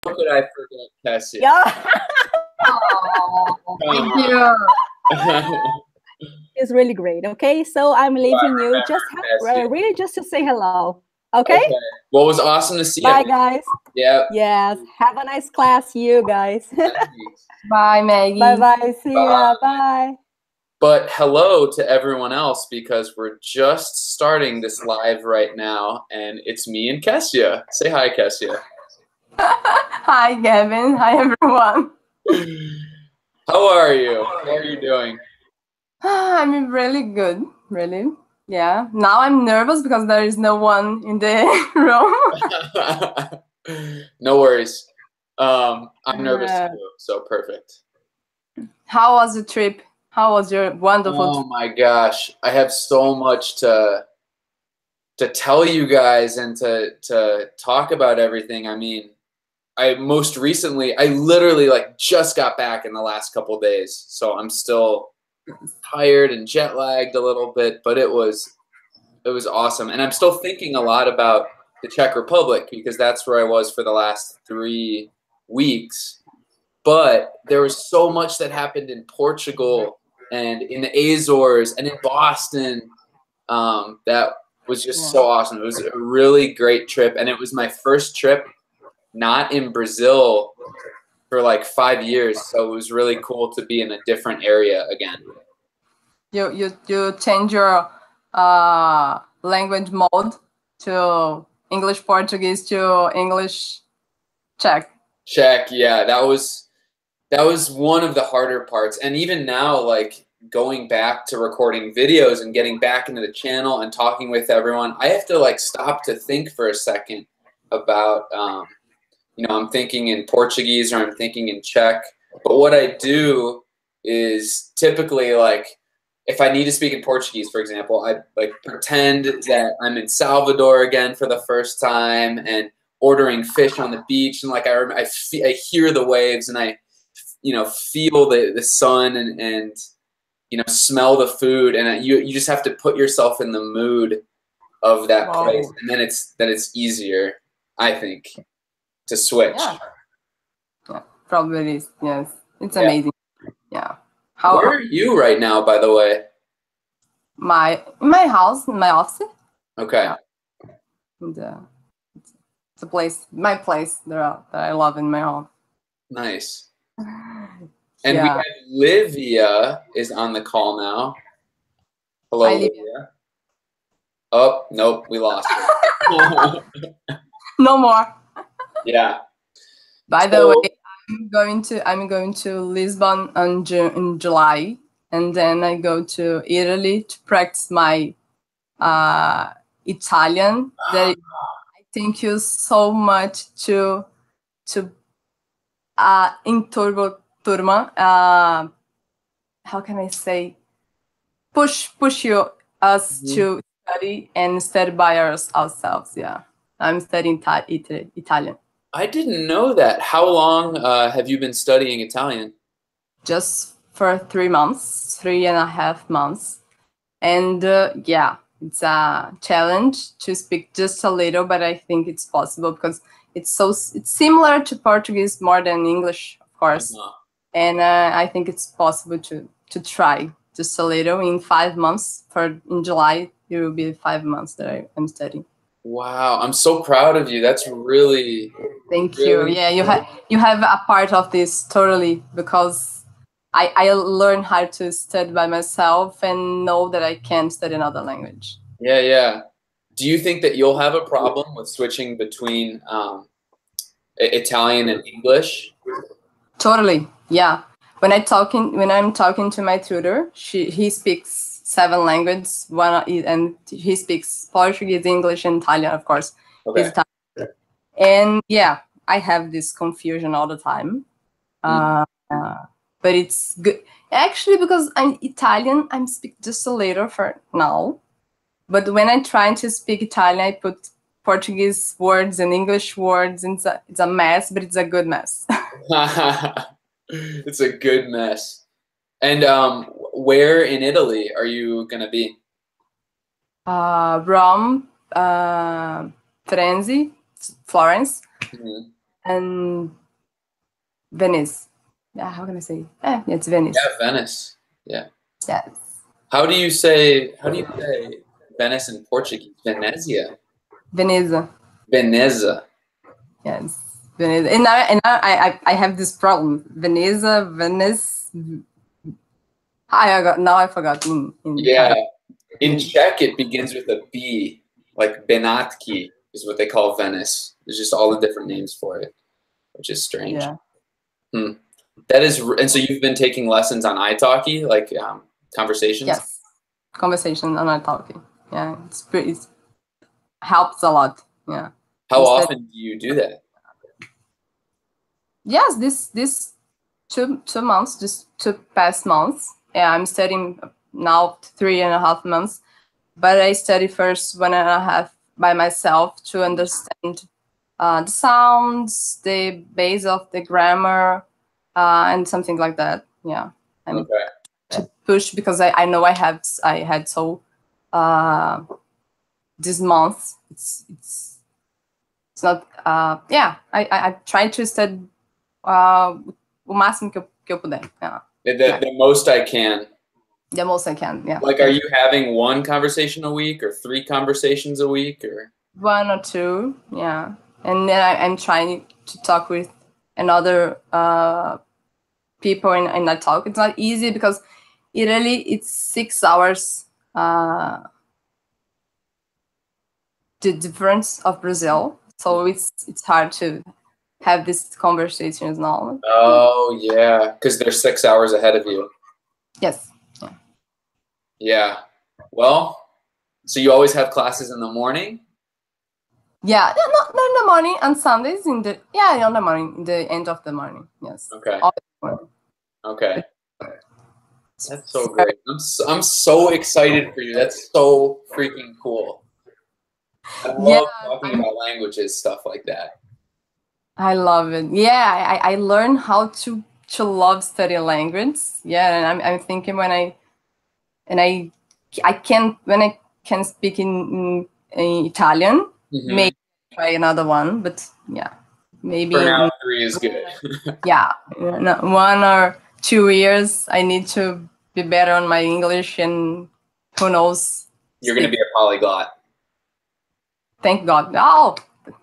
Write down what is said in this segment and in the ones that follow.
How could I forget Cassie? Yeah. Thank you. It's really great. Okay, so I'm leaving you. Just really just to say hello. Okay. Well, it was awesome to see you. Bye, guys. Yeah. Yes. Have a nice class, you guys. Bye, Maggie. Bye. See ya. Bye. But hello to everyone else, because we're just starting this live right now, and it's me and Kessia. Say hi, Kessia. Hi, Gavin. Hi, everyone. How are you? How are you doing? I'm really good, really. Yeah. Now I'm nervous because there is no one in the room. No worries. I'm nervous too, so perfect. How was the trip? How was your wonderful trip? Oh my gosh. I have so much to tell you guys and to talk about everything. I mean, I literally just got back in the last couple of days, so I'm still tired and jet lagged a little bit, but it was awesome. And I'm still thinking a lot about the Czech Republic, because that's where I was for the last 3 weeks. But there was so much that happened in Portugal and in the Azores and in Boston that was just so awesome. It was a really great trip, and it was my first trip not in Brazil for like 5 years, so it was really cool to be in a different area again. You change your language mode to English Portuguese to English Czech. Czech, yeah, that was one of the harder parts. And even now, like going back to recording videos and getting back into the channel and talking with everyone, I have to like stop to think for a second about I'm thinking in Portuguese or I'm thinking in Czech. But what I do is typically, like, if I need to speak in Portuguese, for example, I like pretend that I'm in Salvador again for the first time and ordering fish on the beach, and like I hear the waves, and I feel the sun and smell the food, and you just have to put yourself in the mood of that place, and then it's easier, I think, to switch. Yeah, probably is. Yes, it's amazing. Yeah. Where are you right now, by the way? In my house, in my office. Okay. Yeah. It's a place, my place that I love in my home. Nice. And we have Livia is on the call now. Hello, Livia. Oh, nope, we lost her. No more. Yeah. By the way, I'm going to Lisbon in July, and then I go to Italy to practice my Italian. I thank you so much to in Turbo Turma. How can I say? Push us to study and study by ourselves. Yeah, I'm studying Italian. I didn't know that. How long have you been studying Italian? Just for 3 months, 3.5 months. And yeah, it's a challenge to speak just a little, but I think it's possible because it's similar to Portuguese more than English, of course. And I think it's possible to try just a little in 5 months. In July, it will be 5 months that I'm studying. Wow, I'm so proud of you. That's really thank you. Yeah, you have a part of this totally, because I learned how to study by myself and know that I can study another language. Yeah. Do you think that you'll have a problem with switching between Italian and English? Totally. Yeah. When I'm talking to my tutor, he speaks 7 languages, and he speaks Portuguese, English, and Italian, of course. Okay. He's Italian. And yeah, I have this confusion all the time. But it's good. Actually, because I'm Italian, I speak just a little for now. But when I try to speak Italian, I put Portuguese words and English words, and it's a mess, but it's a good mess. It's a good mess. And where in Italy are you going to be? Rome, Firenze, Florence. and Venice. Yeah, how can I say? It's Venice. Yeah, Venice. Yeah. Yes. How do you say Venice in Portuguese? Venezia. Veneza. Veneza. Yes. Veneza. And I have this problem. Veneza, Venice. I forgot in Yeah. Italian. In Czech, it begins with a B, like Benátky is what they call Venice. There's just all the different names for it, which is strange. Yeah. That is, and so you've been taking lessons on italki, like conversations? Yes. Conversation on italki. Yeah, it helps a lot. Yeah. How often do you do that? Yes, this 2 months, just 2 past months. Yeah, I'm studying now 3.5 months, but I study first 1.5 by myself to understand the sounds, the base of the grammar, and something like that. Yeah, and to push because I know I had so this month it's not yeah I tried to study o máximo que eu puder. Yeah. The most I can. The most I can, yeah. Like, are you having 1 conversation a week or 3 conversations a week, or 1 or 2? Yeah, and then I'm trying to talk with another people in that talk. It's not easy because it's 6 hours. The difference of Brazil, so it's hard to have these conversations now. Oh yeah, because they're 6 hours ahead of you. Yes. Yeah. Well, so you always have classes in the morning? Yeah, not in the morning, on Sundays in the morning, in the end of the morning. Yes. Okay. Morning. Okay. That's so great. I'm so excited for you. That's so freaking cool. I love talking about languages, stuff like that. I love it. Yeah, I learned how to love studying language. Yeah, and I'm thinking when I can speak in Italian, maybe try another one. But yeah, maybe for now 3 is good. Yeah, 1 or 2 years I need to be better on my English, and who knows? You're gonna be a polyglot. Thank God. Oh,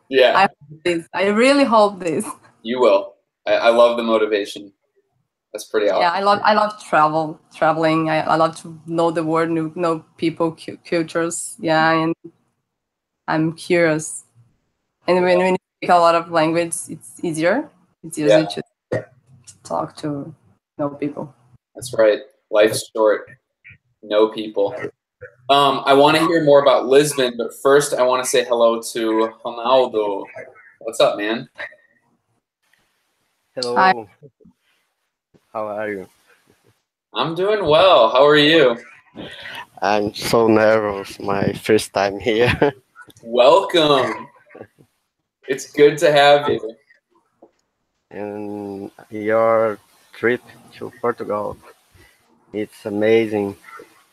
yeah. I hope this. I really hope this. You will. I love the motivation. That's pretty awesome. Yeah, I love traveling. I love to know the world, know people, cultures. Yeah, and I'm curious. And when you speak a lot of language, it's easier. It's easier to talk to know people. That's right. Life's short. Know people. I want to hear more about Lisbon, but first I want to say hello to Ronaldo. What's up, man? Hello. Hi. How are you? I'm doing well. How are you? I'm so nervous. My first time here. Welcome. It's good to have you. And your trip to Portugal, it's amazing.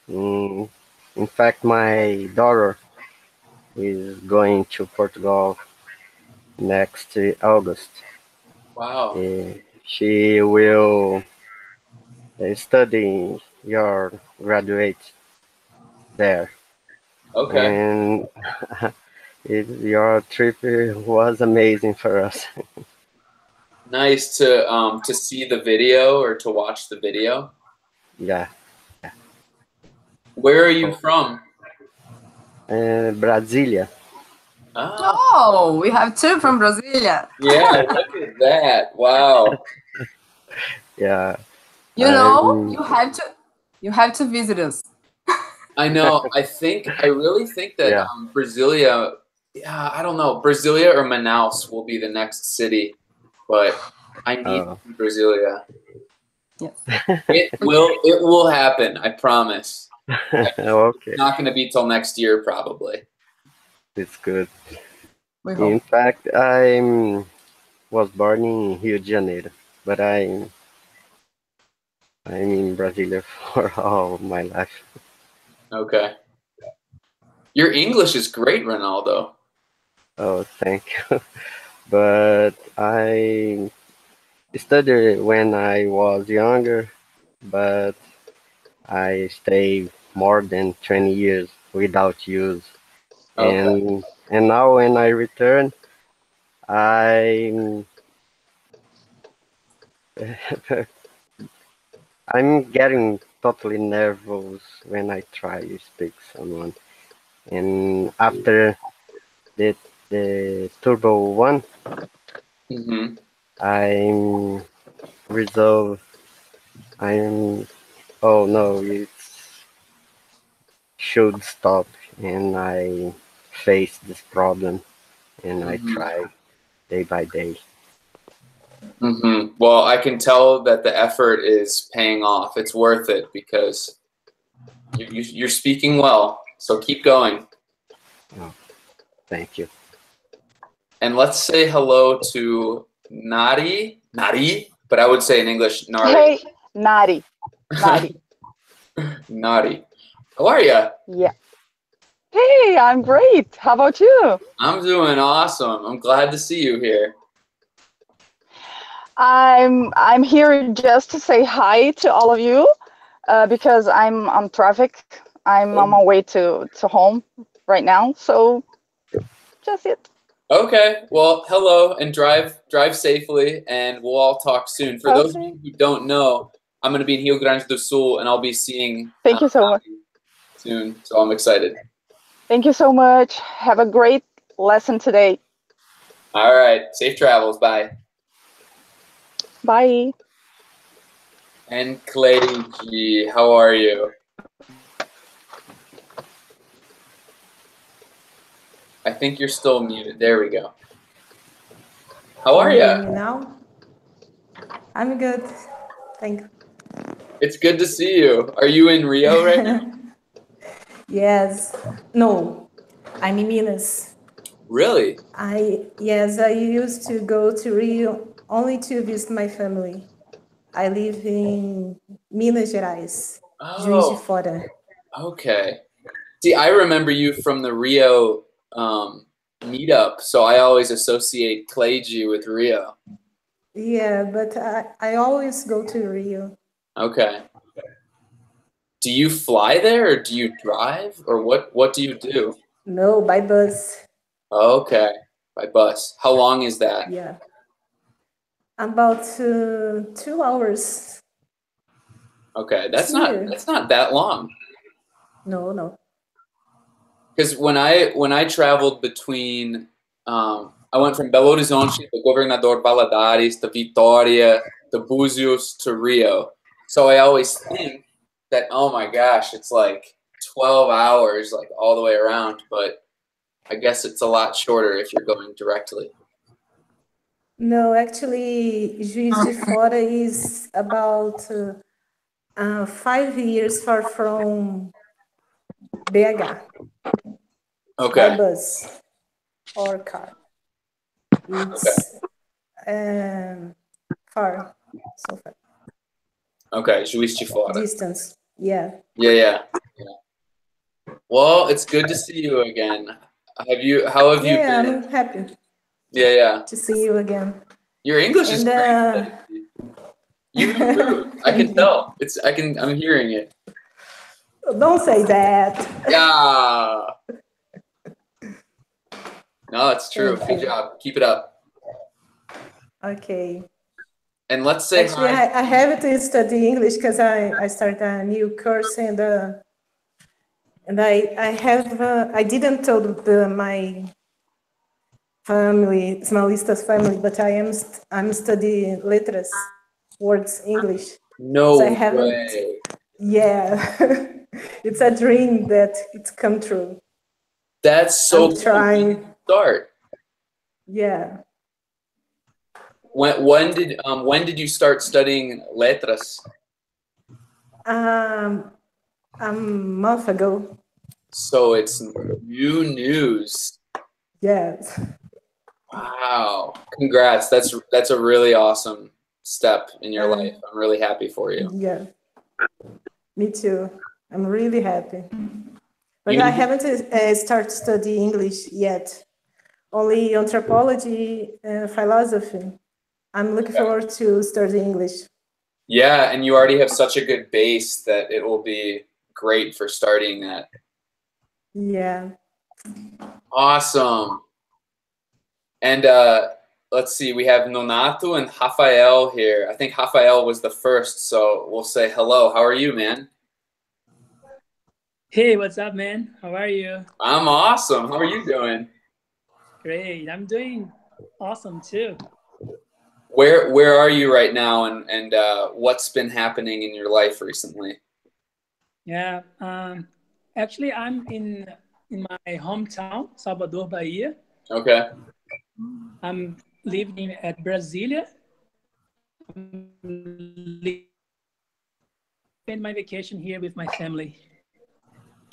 In fact, my daughter is going to Portugal next August. Wow. She will study your graduate there. Okay. And your trip was amazing for us. Nice to see the video or to watch the video. Yeah. Where are you from? Brasilia. Oh, we have 2 from Brasilia. Yeah, look at that. Wow. Yeah. You know, you have to visit us. I know. I really think that Brasilia, I don't know, Brasilia or Manaus will be the next city, but I need Brasilia. Yes. It will happen, I promise. Okay. It's not going to be till next year, probably. It's good. We hope. In fact, I was born in Rio de Janeiro, but I'm in Brasilia for all my life. Okay. Your English is great, Ronaldo. Oh, thank you. but I studied when I was younger, but I stayed more than 20 years without use. Okay. And now when I return, I'm I'm getting totally nervous when I try to speak someone. And after the the Turbo One, Hmm. I'm resolved. I'm oh no, it should stop, and I face this problem, and I Hmm. try day by day. Hmm. Well, I can tell that the effort is paying off. It's worth it because you're speaking well. So keep going. Oh, thank you. And let's say hello to Nari. Nari? But I would say in English, Nari. Hey, Nari. Nari. Nari. How are you? Yeah. Hey, I'm great. How about you? I'm doing awesome. I'm glad to see you here. I'm here just to say hi to all of you because I'm on traffic. I'm on my way to home right now. So just it. Okay. Well, hello and drive safely, and we'll all talk soon. For those of Okay. you who don't know, I'm going to be in Rio Grande do Sul, and I'll be seeing Thank you so much. soon. So I'm excited. Thank you so much. Have a great lesson today. All right. Safe travels. Bye. Bye. And Clay G, how are you? I think you're still muted. There we go. How are Can you hear me you? now? I'm good. Thank you. It's good to see you. Are you in Rio right now? Yes. No, I'm in Minas. Really? Yes, I used to go to Rio only to visit my family. I live in Minas Gerais, Juiz de Oh, Fora. okay. See, I remember you from the Rio meetup, so I always associate Clay G with Rio. Yeah, but I always go to Rio. Okay. Do you fly there or do you drive or what do you do? No, by bus. Okay. By bus. How long is that? Yeah. About 2 hours. Okay. It's near. That's not that long. No. Because when I traveled between I went from Belo Horizonte to Governador Valadares to Vitória to Búzios to Rio. So I always think that, oh my gosh, it's like 12 hours like all the way around, but I guess it's a lot shorter if you're going directly. No, actually, Juiz de Fora is about 5 years far from BH by Okay. bus or car. It's far, so far. Okay. Juiz de Fora. Distance, yeah. Yeah. Well, it's good to see you again. How have you Yeah, been? I'm happy Yeah. to see you again. Your English is And great. You improved. I can tell. I'm hearing it. don't say that. Yeah. No, it's true. Thank Good you. job. Keep it up. Okay. And let's say Actually, hi. I have to study English because I started a new course and I didn't tell my family, Smalistas family, but I'm studying letras, words English. So I No haven't. way. Yeah, it's a dream that it's come true. That's so I'm cool. trying. Start. Yeah. When did you start studying letras? A month ago. So it's new news. Yes. Wow. Congrats. That's a really awesome step in your Uh, life. I'm really happy for you. Yeah. Me too. I'm really happy. But You I need- haven't started studying English yet. only anthropology and philosophy. I'm looking forward to studying English. Yeah, and you already have such a good base that it will be great for starting that. Yeah. Awesome. And let's see, we have Nonato and Rafael here. I think Rafael was the first, so we'll say hello. How are you, man? Hey, what's up, man? How are you? I'm awesome. How are you doing? Great. I'm doing awesome too. Where are you right now, and what's been happening in your life recently? Yeah. Actually, I'm in my hometown, Salvador, Bahia. Okay. I'm living at Brasilia. Spend my vacation here with my family.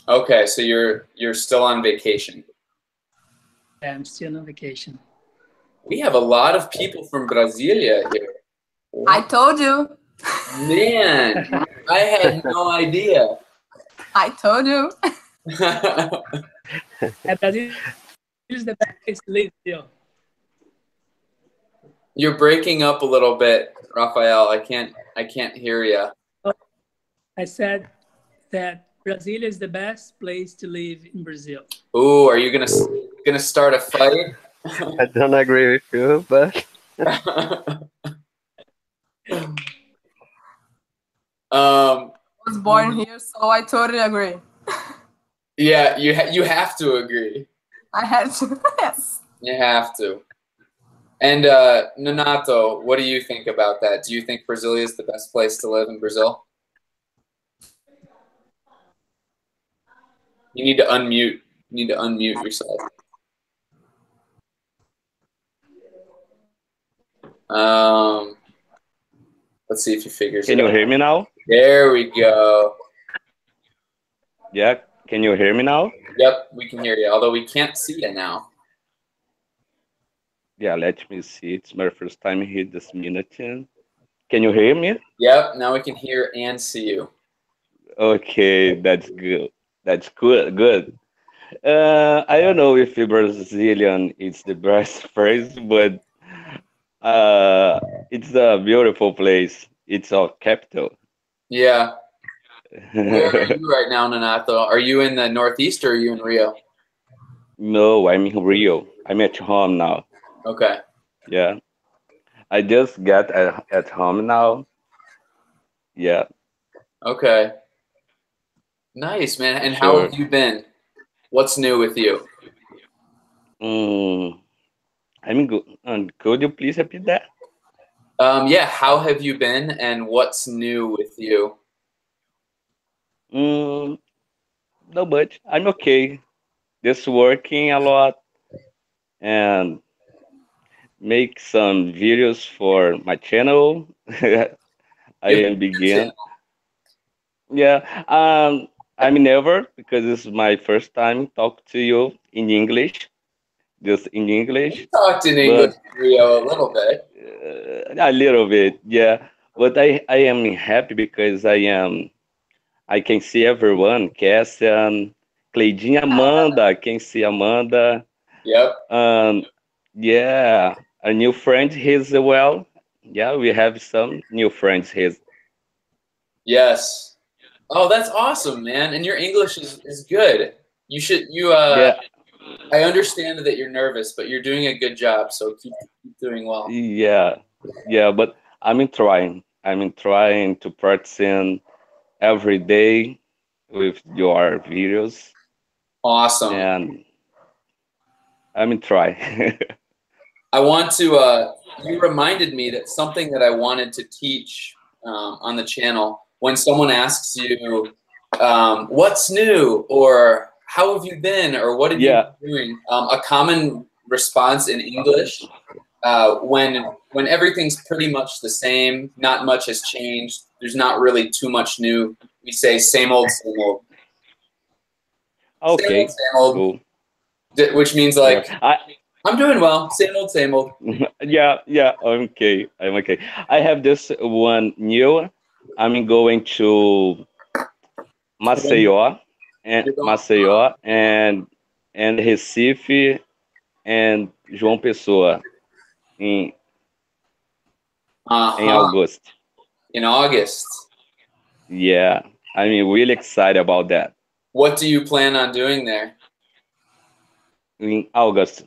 Okay, so you're still on vacation. Yeah, I'm still on vacation. We have a lot of people from Brasilia here. I told you. Man, I had no idea. I told you. Brazil is the best place to live still. You're breaking up a little bit, Rafael. I can't hear you. I said that Brazil is the best place to live in Brazil. Ooh, are you gonna start a fight? I don't agree with you, but I was born here, so I totally agree. Yeah, you have to agree. I had to. Yes. You have to. And Nonato, what do you think about that? Do you think Brasilia is the best place to live in Brazil? You need to unmute. You need to unmute yourself. Let's see if he figures it out. Can you hear me now? There we go. Yeah, can you hear me now? Yep, we can hear you, although we can't see you now. Yeah, let me see. It's my first time here this minute. Can you hear me? Yep, now we can hear and see you. Okay, that's good. That's good. Good. I don't know if Brazilian is the best phrase, but it's a beautiful place. It's our capital. Yeah. Where are you right now, Nonato? Are you in the Northeast or are you in Rio? No, I'm in Rio. I'm at home now. Okay. Yeah. I just got at home now. Yeah. Okay. Nice, man. And how Sure. have you been? What's new with you? I'm good. Could you please repeat that? Yeah, how have you been and what's new with you? No much. I'm okay. Just working a lot and make some videos for my channel. I You am have a begin. channel. Yeah. I'm never because this is my first time talk to you in English, just in You English. talked in English, Rio, a little bit. A little bit, yeah. But I am happy because I can see everyone, Cassian, Cleidinha, Amanda, I can see Amanda. Yep. Yeah, a new friend here as well. Yeah, we have some new friends here. Yes. Oh, that's awesome, man. And your English is good. You Yeah, I understand that you're nervous, but you're doing a good job, so keep doing well. yeah, but I'm trying. I'm trying to practice every day with your videos, Awesome. and I'm trying. I want to, you reminded me that something that I wanted to teach on the channel, when someone asks you, what's new, or how have you been, or what have you been doing, a common response in English, when everything's pretty much the same, not much has changed, there's not really too much new, we say same old, same old. Okay, same old, cool. which means like, Yeah. I'm doing well, same old, same old. Yeah, I'm okay. I'm okay. I have this one new. I'm going to Maceió and You're going- Maceió and Recife and João Pessoa in August. In August. Yeah, I'm really excited about that. What do you plan on doing there? In August.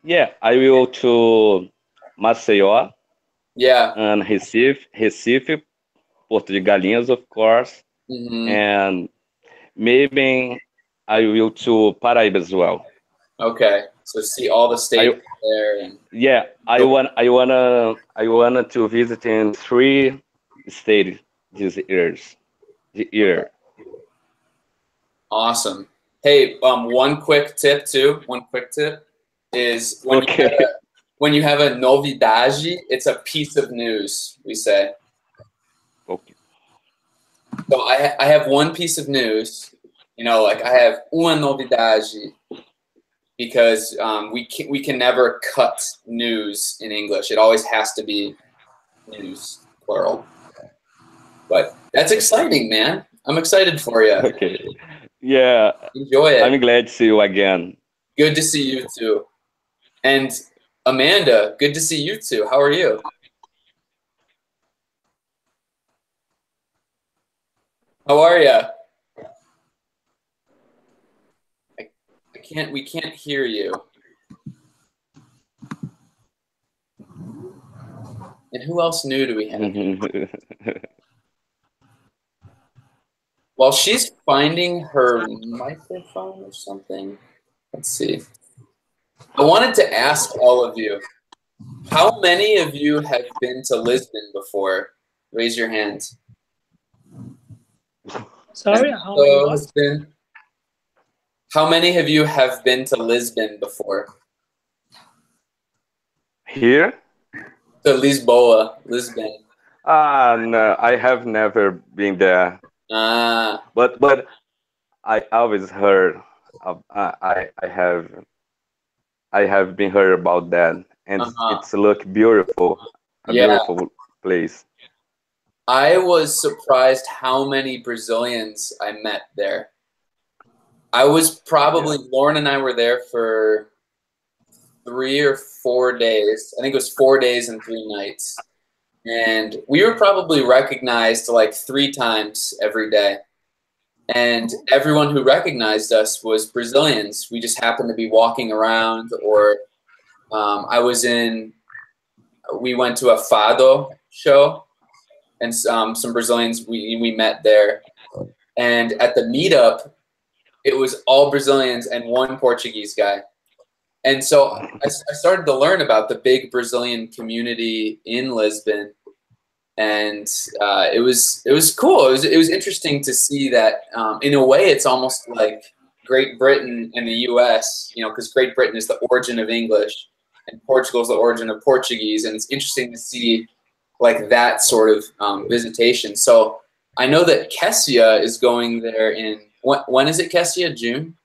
Yeah, I will to Maceió. Yeah. And Recife, Porto de Galinhas, of course. And maybe I will to Paraíba as well. Okay, so see all the states there. And yeah, I wanna to visit in 3 states this year. Awesome. Hey, one quick tip too. One quick tip is when you have a novidade, it's a piece of news. We say. Okay. So I have one piece of news. You know, like I have uma novidade, because we can never cut news in English. It always has to be news, plural. But that's exciting, man. I'm excited for you. Okay. Yeah. Enjoy it. I'm glad to see you again. Good to see you too. And Amanda, good to see you too. How are you? How are you? We can't hear you. And who else new do we have? While she's finding her microphone or something, let's see. I wanted to ask all of you, how many of you have been to Lisbon before? Raise your hands. Sorry, how many of you have been to Lisbon before? Here? To Lisboa, Lisbon. No, I have never been there. But I always heard. I have been heard about that, and it's look beautiful. Beautiful place. I was surprised how many Brazilians I met there. I was probably, Lauren and I were there for 3 or 4 days. I think it was 4 days and 3 nights. And we were probably recognized like 3 times every day. And everyone who recognized us was Brazilians. We just happened to be walking around, or we went to a fado show, and some Brazilians we met there. And at the meetup, it was all Brazilians and 1 Portuguese guy. And so I started to learn about the big Brazilian community in Lisbon, and it was cool. It was interesting to see that. In a way, it's almost like Great Britain and the U.S. You know, because Great Britain is the origin of English, and Portugal is the origin of Portuguese, and it's interesting to see like that sort of visitation. So I know that Kessia is going there in when is it, Kessia? June?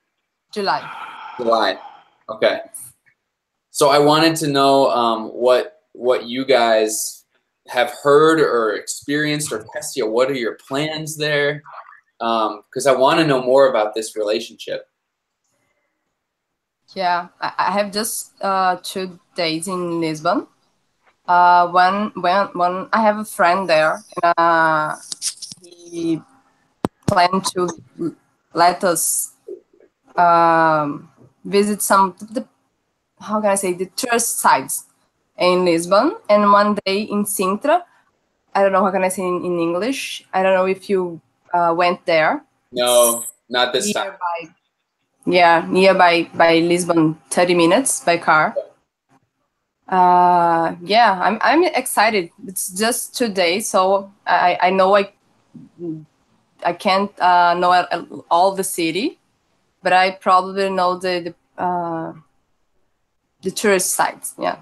July. July. Okay. So I wanted to know what you guys have heard or experienced, or Kessia, what are your plans there? Because I want to know more about this relationship. Yeah, I have just 2 days in Lisbon. When I have a friend there, he planned to let us visit some how can I say, the tourist sites in Lisbon, and one day in Sintra. I don't know how can I say in English. I don't know if you went there. No, not this time. Yeah, nearby by Lisbon, 30 minutes by car. Yeah, I'm excited. It's just 2 days, so I know I can't know all the city, but I probably know the tourist sites. Yeah.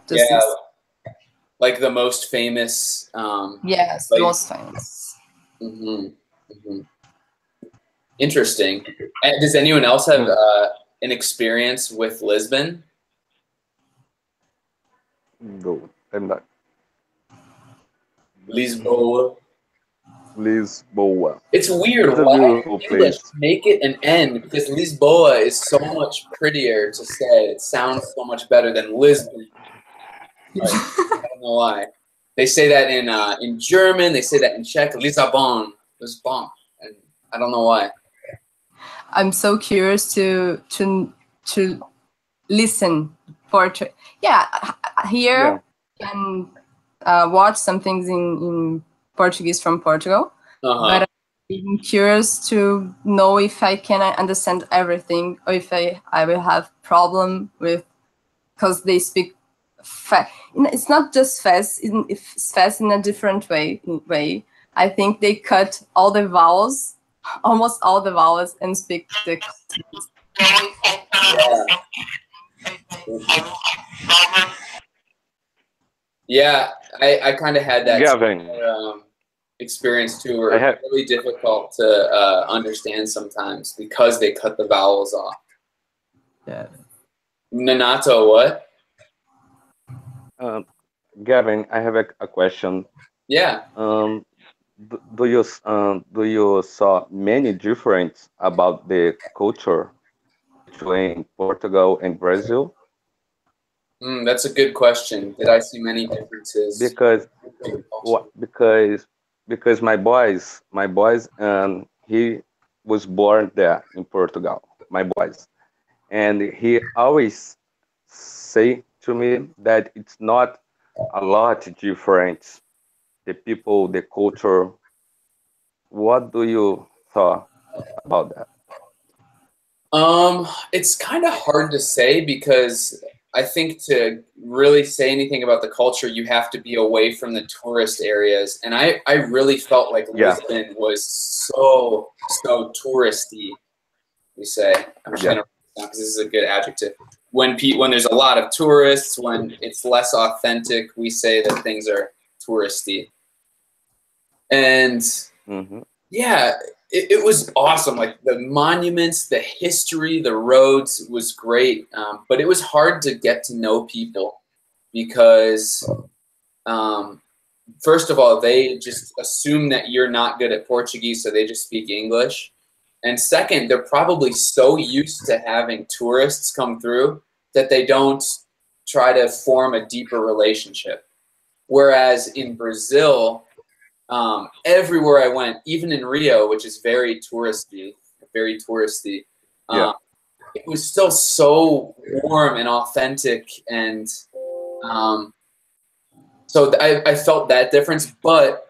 Like the most famous. Yes, the most famous. Interesting. Does anyone else have an experience with Lisbon? No, I'm not. Lisboa. Lisboa. It's weird. It's a Why beautiful in English place. make it an N? Because Lisboa is so much prettier to say. It sounds so much better than Lisbon. Like, I don't know why. They say that in German. They say that in Czech. Lisabon. Lisbon. And I don't know why. I'm so curious to listen Portuguese. Yeah, here can watch some things in Portuguese from Portugal, but I'm curious to know if I can understand everything or if I will have problem with, because they speak fast. It's not just fast; it's fast in a different way. I think they cut all the vowels, almost all the vowels, and speak the. Yeah, I kind of had that Gavin, experience too, where it's really difficult to understand sometimes because they cut the vowels off. Yeah. Nanato, what? Gavin, I have a question. Yeah. Do you saw many difference about the culture between Portugal and Brazil? That's a good question. Did I see many differences? Because my boys, he was born there in Portugal, my boys, and he always say to me that it's not a lot different, the people, the culture. What do you thought about that? It's kind of hard to say because I think to really say anything about the culture, you have to be away from the tourist areas. And I really felt like Lisbon was so touristy, we say. I'm trying to, because this is a good adjective. When there's a lot of tourists, when it's less authentic, we say that things are touristy. And yeah, it was awesome. Like the monuments, the history, the roads was great. But it was hard to get to know people because, first of all, they just assume that you're not good at Portuguese, so they just speak English. And second, they're probably so used to having tourists come through that they don't try to form a deeper relationship. Whereas in Brazil, everywhere I went, even in Rio, which is very touristy, it was still so warm and authentic, and so I felt that difference. But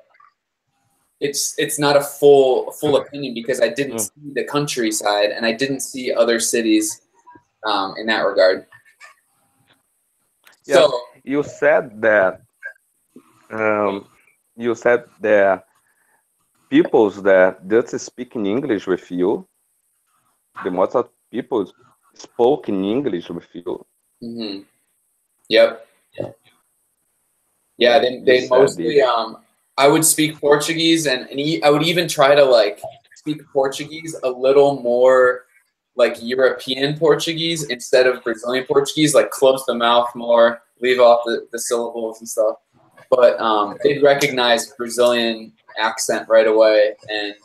it's not a full opinion because I didn't see the countryside and I didn't see other cities in that regard. Yeah, so you said that. You said there peoples that just speak in English with you. The most of people spoke in English with you. Yep. Yeah, they mostly. I would speak Portuguese, and I would even try to like speak Portuguese a little more like European Portuguese instead of Brazilian Portuguese, like close the mouth more, leave off the syllables and stuff. But they'd recognize Brazilian accent right away, and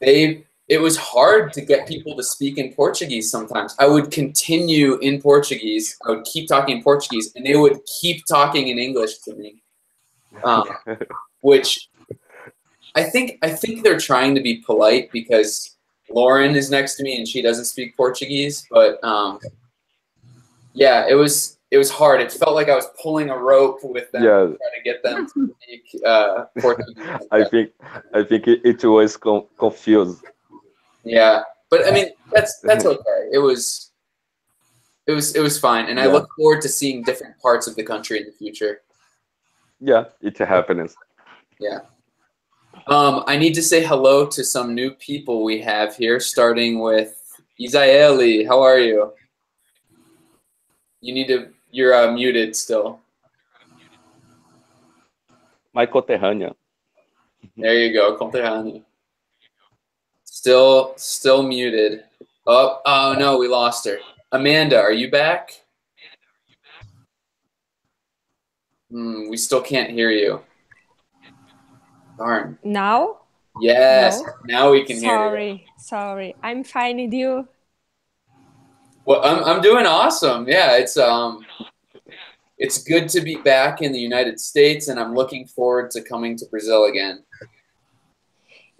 it was hard to get people to speak in Portuguese sometimes. I would continue in Portuguese. I would keep talking in Portuguese, and they would keep talking in English to me, which I think they're trying to be polite because Lauren is next to me and she doesn't speak Portuguese. But yeah, it was hard. It felt like I was pulling a rope with them, trying to get them to speak Portuguese. I think it was confused. Yeah, but I mean that's okay. It was fine, and I look forward to seeing different parts of the country in the future. Yeah, it happens. Yeah. I need to say hello to some new people we have here, starting with Isaeli. How are you? You're muted still. My conterrânea. There you go, conterrânea. Still muted. Oh no, we lost her. Amanda, are you back? We still can't hear you. Darn. Now? Yes. No? Now we can hear you. Sorry. I'm fine with you. Well, I'm doing awesome. Yeah, it's good to be back in the United States, and I'm looking forward to coming to Brazil again.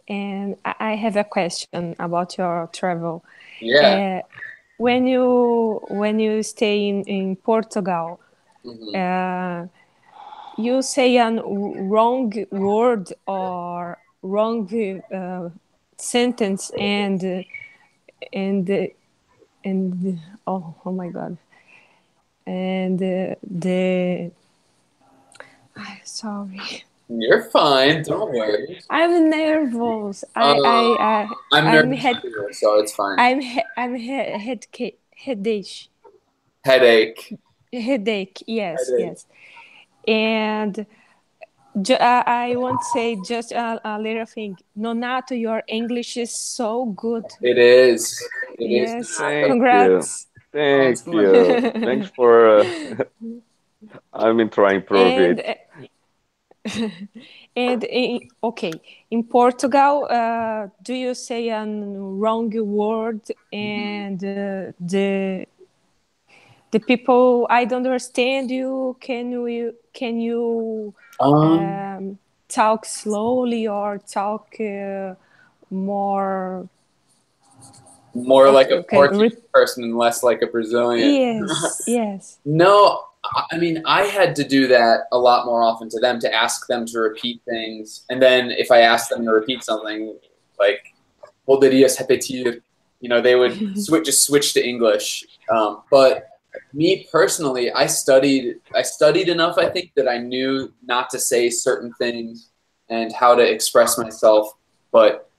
And I have a question about your travel. Yeah. When you stay in Portugal, you say a wrong word or wrong sentence, and oh my God, and sorry. You're fine. Don't worry. I'm nervous. I'm I'm nervous too, so it's fine. headache. Headache. Headache. Yes, Headache. yes. And I want to say just a little thing. Nonato, your English is so good. It is. It is. Yes. Thank Congrats. you. Thank you. Thanks for. I'm trying to improve it. Okay, in Portugal, do you say a wrong word and the people I don't understand you? Can you talk slowly or talk more like a Portuguese person and less like a Brazilian? Yes, yes. No, I mean, I had to do that a lot more often to them, to ask them to repeat things. And then if I asked them to repeat something, like, poderias repetir, you know, they would switch to English. But me personally, I studied enough, I think, that I knew not to say certain things and how to express myself. But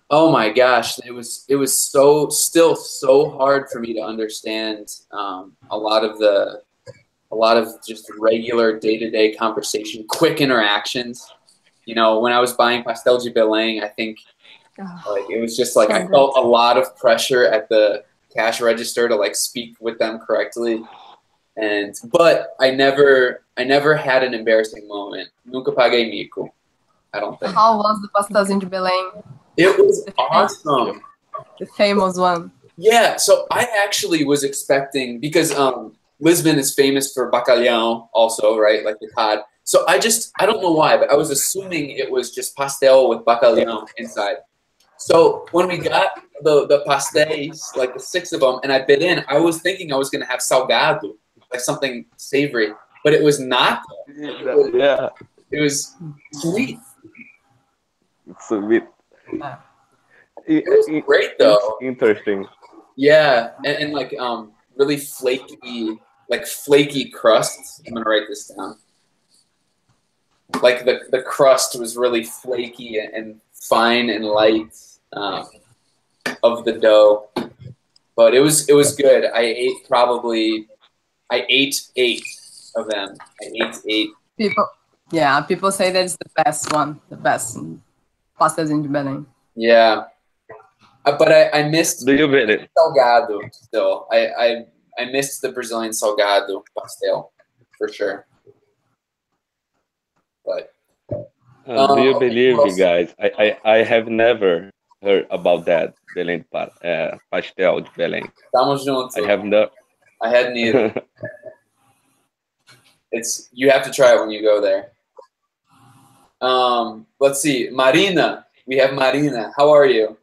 oh my gosh, it was still so hard for me to understand a lot of just regular day-to-day conversation, quick interactions. You know, when I was buying pastel de Belém, I think like it was just like I felt a lot of pressure at the cash register to like speak with them correctly. But I never had an embarrassing moment. Nunca paguei mico. I don't think. How was the pastelzinho de Belém? It was awesome. The famous one. Yeah, so I actually was expecting, because Lisbon is famous for bacalhau also, right? Like the cod. So I don't know why, but I was assuming it was just pastel with bacalhau inside. So when we got the pastéis, like the 6 of them, and I bit in, I was thinking I was going to have salgado, like something savory, but it was not. Yeah. It was sweet. Sweet. It was great though. Interesting. Yeah, and like really flaky crusts. I'm gonna write this down. Like the crust was really flaky and fine and light of the dough, but it was good. I ate 8 of them. I ate 8. People say that it's the best one, the best pastelzinho de Belém. Yeah, but I missed. Do you get it? Salgado still. I missed the Brazilian salgado pastel for sure. But do you believe me, guys? I have never heard about that Belém pastel de Belém. Tamo junto. I hadn't either. You have to try it when you go there. Let's see, Marina. We have Marina. How are you?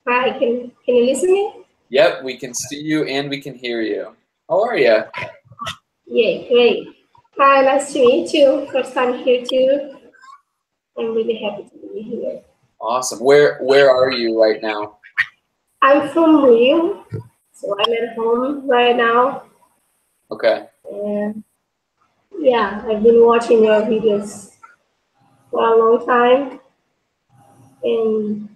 Hi, can you listen to me? Yep, we can see you and we can hear you. How are you? Yeah, great. Hi, nice to meet you. First time here too. I'm really happy to be here. Awesome. Where are you right now? I'm from Rio, so I'm at home right now. Okay. And yeah, I've been watching your videos for a long time, and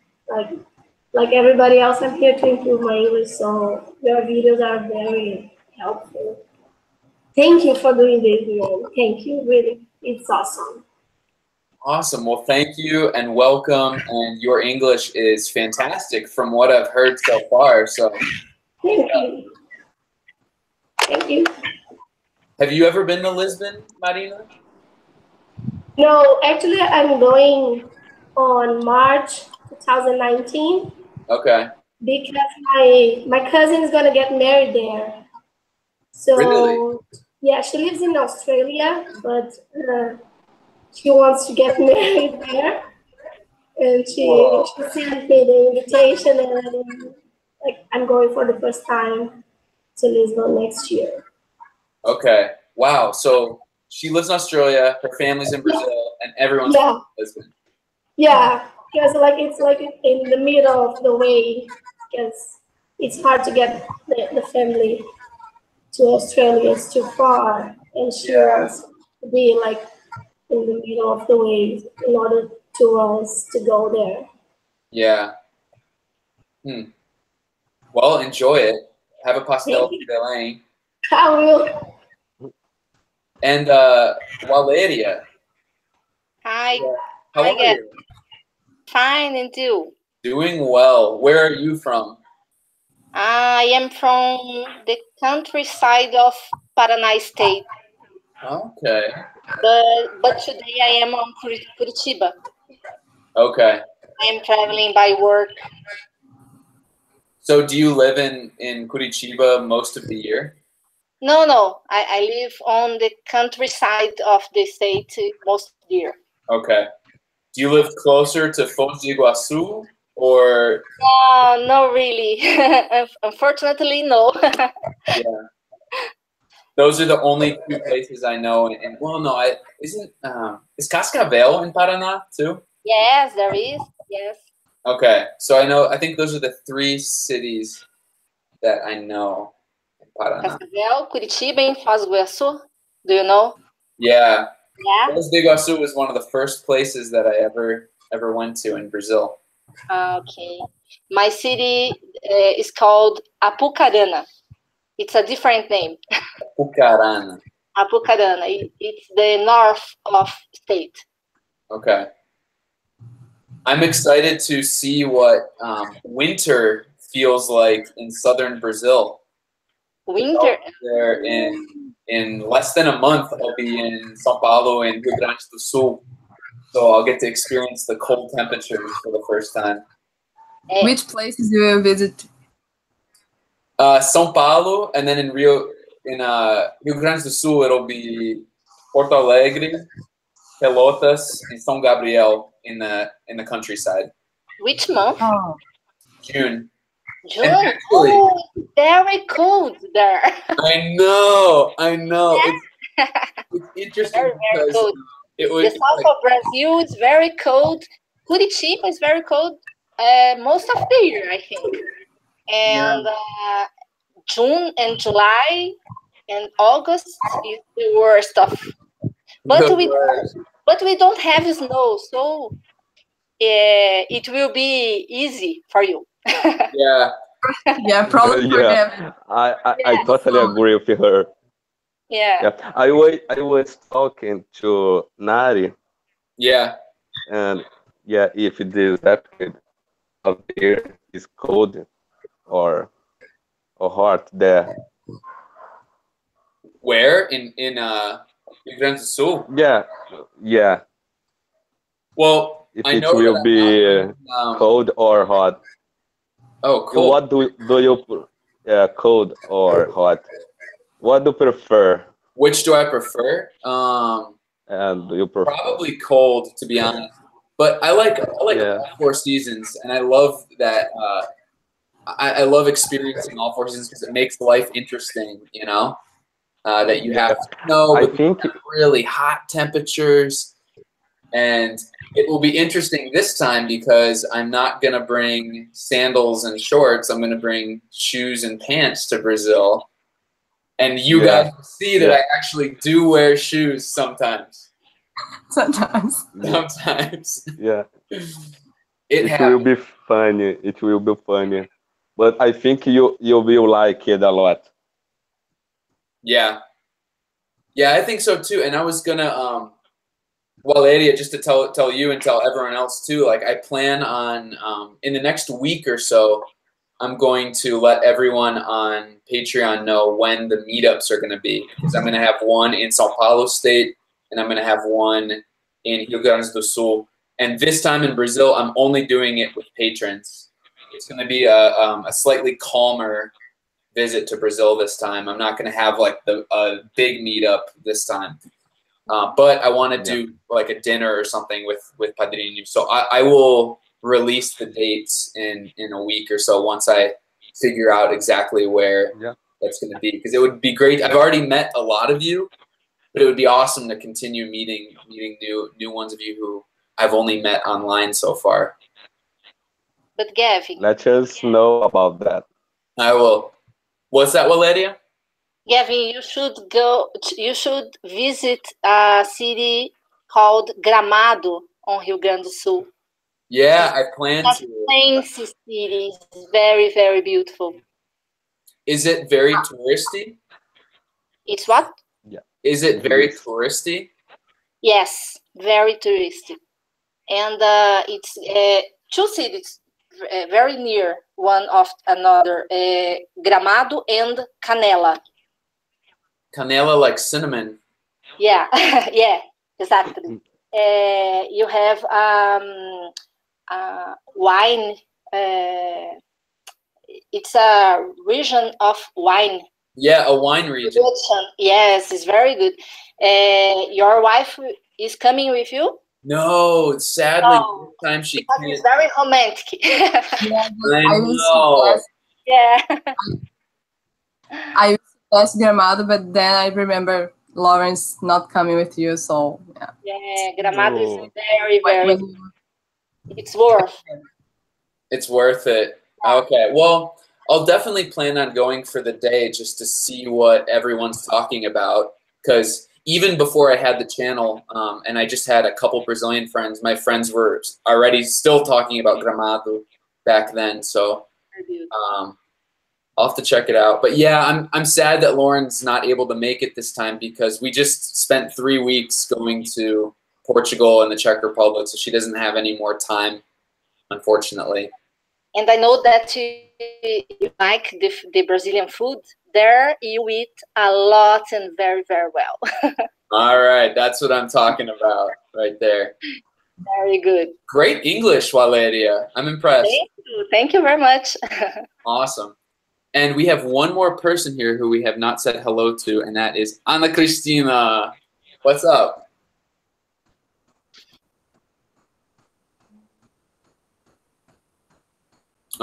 like everybody else, I'm here to improve my English, so your videos are very helpful. Thank you for doing this, man. Thank you, really. It's awesome. Awesome. Well, thank you and welcome. And your English is fantastic from what I've heard so far. So thank you. Thank you. Have you ever been to Lisbon, Marina? No, actually, I'm going on March 2019. Okay. Because my cousin is gonna get married there. So Really? yeah, she lives in Australia, but she wants to get married there, and she sent me the invitation, and like I'm going for the first time to Lisbon next year. Okay. Wow. So she lives in Australia, her family's in Brazil, and everyone's Yeah. from Lisbon. Yeah, because like it's like in the middle of the way, because it's hard to get the family to Australia. It's too far, and she wants to be like in the middle of the way in order to us to go there. Yeah. Well, enjoy it. Have a pastel de Belém. I will. And Valeria. Hi. How are you? Fine, and you? Doing well. Where are you from? I am from the countryside of Paraná State. Okay. But today I am on Curitiba. Okay. I am traveling by work. So do you live in Curitiba most of the year? No. I live on the countryside of the state most of the year. Okay. Do you live closer to Foz do Iguaçu or? No, really. Unfortunately, no. Yeah. Those are the only two places I know. And well, no, is Cascavel in Paraná too? Yes, there is. Yes. Okay, so I think those are the three cities that I know in Paraná. Cascavel, Curitiba, and Foz do Iguaçu. Do you know? Yeah. Yeah. Foz do Iguaçu was one of the first places that I ever went to in Brazil. Okay. My city is called Apucarana. It's a different name. Apucarana. Apucarana. It's the north of state. Okay. I'm excited to see what winter feels like in southern Brazil. Winter? There in less than a month, I'll be in São Paulo and Rio Grande do Sul. So I'll get to experience the cold temperatures for the first time. Which places do you visit? São Paulo, and then in Rio Grande do Sul, it'll be Porto Alegre, Pelotas, and São Gabriel in the countryside. Which month? Oh. June. June? Oh, very cold there. I know. It's interesting very cold. The south of Brazil is very cold. Curitiba is very cold most of the year, I think. And June and July and August is the worst of. But we don't have snow, so it will be easy for you. Yeah. Yeah, probably for them. I totally agree with her. Yeah. I was talking to Nari. Yeah. And if this episode of the year is cold or hot there. Where in Rio Grande do Sul? Yeah. Well, if I it know will be cold or hot. Oh, cool. What do you cold or hot? What do you prefer? Which do I prefer? And do you prefer? Probably cold, to be honest. But I like all four seasons, and I love that. I love experiencing all four seasons because it makes life interesting. You know, that you have snow, I think really hot temperatures, and it will be interesting this time because I'm not gonna bring sandals and shorts. I'm gonna bring shoes and pants to Brazil. And you guys see that I actually do wear shoes sometimes. Sometimes. Yeah. It will be funny. It will be funny. But I think you will like it a lot. Yeah. Yeah, I think so too. And I was gonna Valeria, just to tell you and tell everyone else too, like I plan on in the next week or so, I'm going to let everyone on Patreon know when the meetups are going to be. Because I'm going to have one in Sao Paulo State, and I'm going to have one in Rio Grande do Sul. And this time in Brazil, I'm only doing it with patrons. It's going to be a slightly calmer visit to Brazil this time. I'm not going to have like a big meetup this time. But I want to do like a dinner or something with Padrinho. So I will release the dates in a week or so once I figure out exactly where that's going to be. Because it would be great. I've already met a lot of you, but it would be awesome to continue meeting new ones of you who I've only met online so far. But Gavin, let us know about that. I will. What's that, Valeria? Gavin, you should go. You should visit a city called Gramado on Rio Grande do Sul. Yeah, I plan to. Plains city, is very, very beautiful. Is it very touristy? It's what? Yeah. Is it very touristy? Yes, very touristy, and it's two cities very near one of another, Gramado and Canela. Canela, like cinnamon. Yeah, yeah, exactly. You have wine. It's a region of wine. Yeah, a wine region. Yes, it's very good. Your wife is coming with you? No, sadly, this time she can't. It's very romantic. I know. Yeah. I suggest Gramado, but then I remember Lawrence not coming with you, so yeah. Yeah, Gramado is very, very. It's worth. It's worth it. Okay, well, I'll definitely plan on going for the day just to see what everyone's talking about, because even before I had the channel, and I just had a couple Brazilian friends, my friends were already still talking about Gramado back then. So I'll have to check it out. But yeah, I'm sad that Lauren's not able to make it this time because we just spent 3 weeks going to Portugal and the Czech Republic, so she doesn't have any more time, unfortunately. And I know that you like the Brazilian food. There you eat a lot and very, very well. All right, that's what I'm talking about right there. Very good. Great English, Valeria. I'm impressed. Thank you. Thank you very much. Awesome. And we have one more person here who we have not said hello to, and that is Ana Cristina. What's up?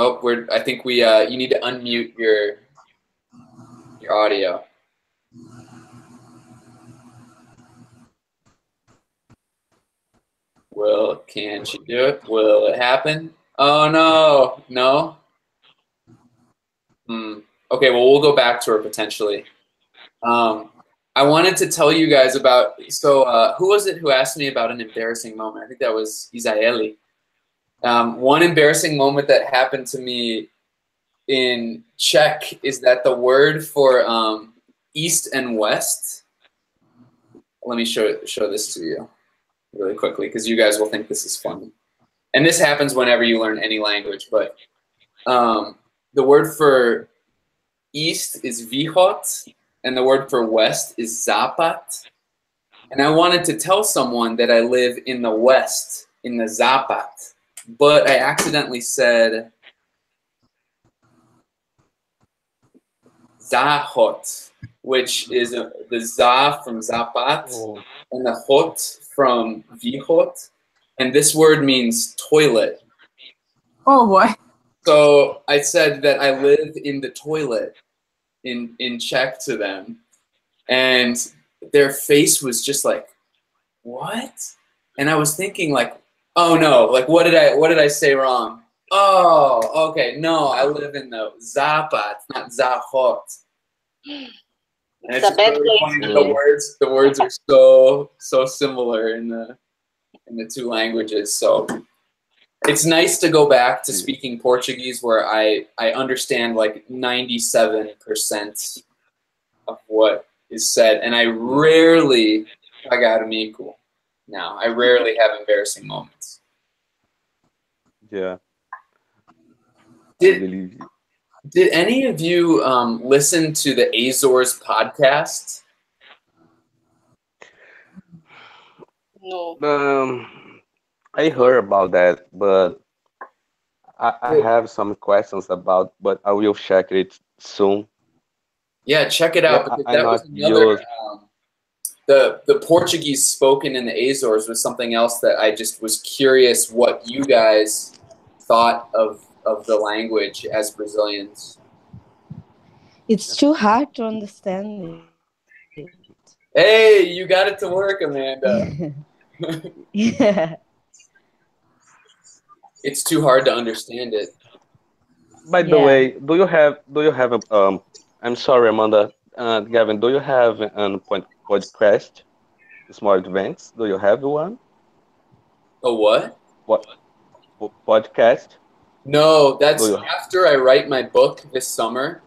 Oh, I think we you need to unmute your audio. Well, can she do it? Will it happen? Oh no, no. Okay, well we'll go back to her potentially. I wanted to tell you guys about. So who was it who asked me about an embarrassing moment? I think that was Isaeli. One embarrassing moment that happened to me in Czech is that the word for east and west. Let me show this to you really quickly because you guys will think this is funny. And this happens whenever you learn any language. But the word for east is východ, and the word for west is západ. And I wanted to tell someone that I live in the west, in the západ. But I accidentally said záchod, which is the za from západ and the hot from východ. And this word means toilet. Oh boy. So I said that I live in the toilet in Czech to them. And their face was just like, what? And I was thinking like, oh no, like what did I say wrong? Oh, okay, no, I live in the západ, not záchod. It's a bad place. The words are so similar in the two languages. So it's nice to go back to speaking Portuguese where I understand like 97% of what is said, and I rarely pagar mico. Now, I rarely have embarrassing moments. Yeah. Did any of you listen to the Azores podcast? No. I heard about that, but I have some questions about, but I will check it soon. Yeah, check it out, Yeah, because I that was not another. use. The Portuguese spoken in the Azores was something else that I just was curious what you guys thought of the language as Brazilians. It's too hard to understand it. Hey, you got it to work, Amanda. Yeah. It's too hard to understand it. By the way, do you have a I'm sorry, Amanda, Gavin, do you have an podcast? Smart events? Do you have one? A what? What podcast? No, that's Do you? after I write my book this summer.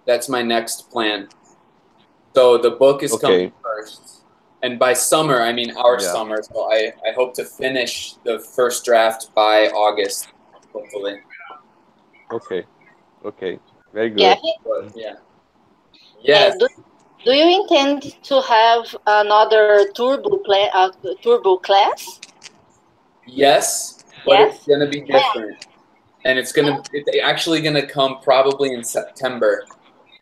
That's my next plan. So the book is coming Okay. first. And by summer, I mean our Yeah. summer. So I hope to finish the first draft by August, hopefully. Okay. Okay. Very good. Gavin, But, yeah. Yes. do you intend to have another turbo class? Yes, but Yes? it's gonna be different. And it's actually gonna come probably in September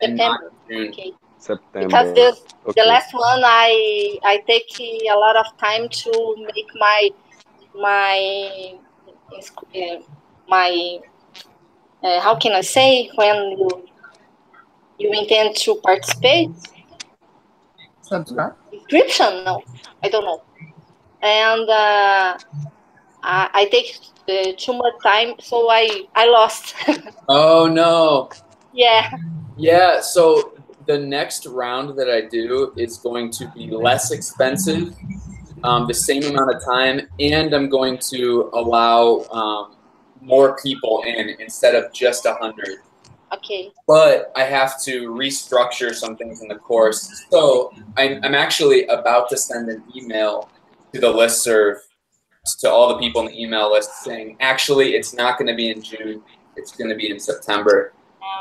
and not in June. Okay. September. Because the Okay. last one I take a lot of time to make my how can I say when you intend to participate? Subscribe? Description? No, I don't know. And I take too much time, so I lost. Oh no. Yeah. Yeah, so the next round that I do is going to be less expensive, the same amount of time, and I'm going to allow more people in instead of just 100. Okay. But I have to restructure some things in the course. So I'm actually about to send an email to the listserv, to all the people in the email list, saying, actually, it's not going to be in June. It's going to be in September.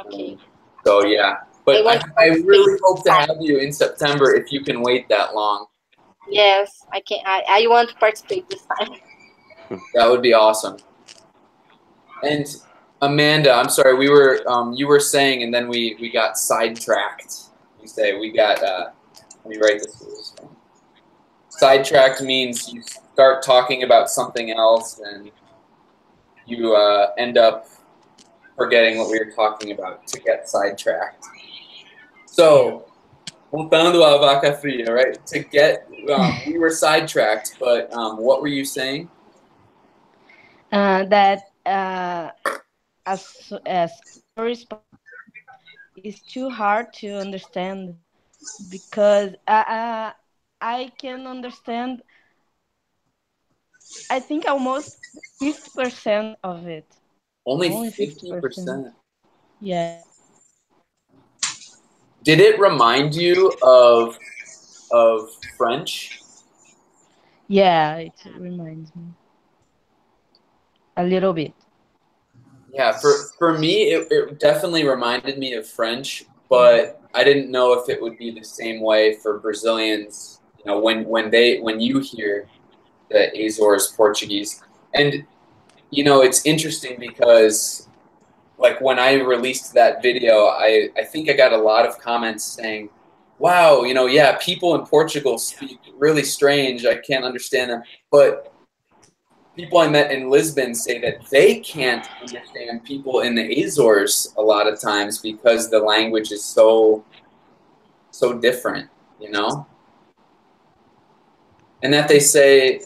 Okay. So, yeah. But I really hope to have you in September if you can wait that long. Yes, I can. I want to participate this time. That would be awesome. And Amanda, I'm sorry, you were saying, and then we got sidetracked. You say we got. Let me write this. Sidetracked means you start talking about something else, and you end up forgetting what we were talking about to get sidetracked. So, voltando à vaca fria, right? To get, we were sidetracked, but what were you saying? That as it's too hard to understand, because I can understand, I think, almost 50% of it. Only 50%? Yeah. Did it remind you of French? Yeah, it reminds me a little bit. Yeah, for me, it definitely reminded me of French, but I didn't know if it would be the same way for Brazilians. You know, when you hear the Azores Portuguese, and you know, it's interesting because, like, when I released that video, I think I got a lot of comments saying, "Wow, you know, yeah, people in Portugal speak really strange. I can't understand them," but people I met in Lisbon say that they can't understand people in the Azores a lot of times because the language is so different, you know? And that they say